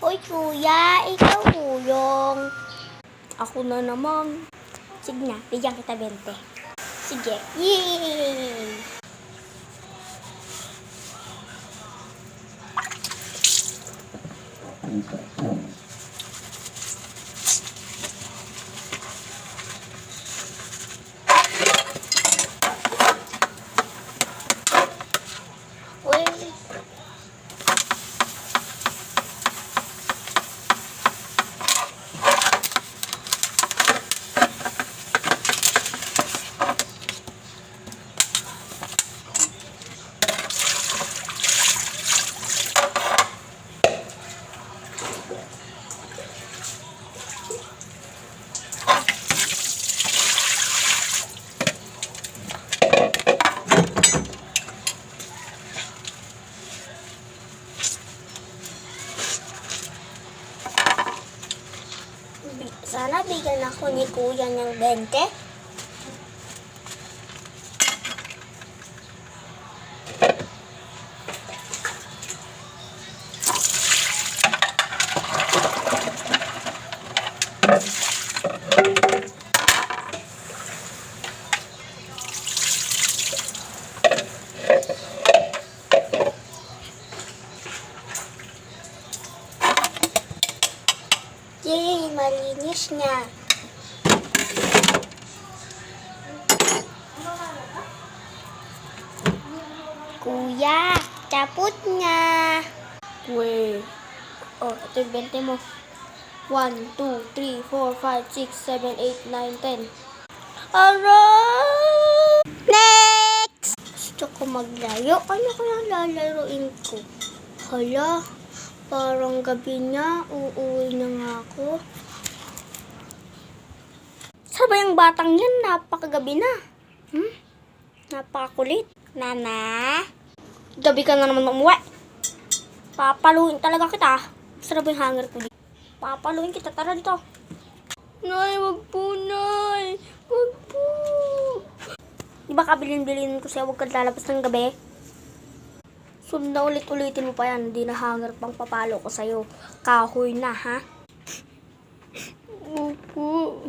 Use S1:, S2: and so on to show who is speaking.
S1: Hoy kuya, ikaw yung... Ako na naman. Sige na, bigyan kita 20. Sige. Yay! Uy. Sana bigyan ako ni kuya ng 20. Yay! Malinis niya. Kuya, tapot niya. Weh. Oh, ito yung 20 mo. 1, 2, 3, 4, 5, 6, 7, 8, 9, 10. Aray! Next! Gusto ko maglayo. Ano kaya lalaroin ko? Hala, parang gabi na. Uuwi na nga ako. Saan ba yung batang yan? Napakagabi na. Napakakulit. Nana? Gabi ka na naman umuwi. Papaluin talaga kita. Sarap yung hanger ko dito. Papaluin kita. Tara dito. Nay, wag po, Nay. Wag po. Di ba kabilin-bilin ko siya, wag ka lalabas ng gabi? So na ulit-ulitin mo pa yan. Hindi na hanger pang papalo ko sa'yo. Kahoy na, ha? Wag po.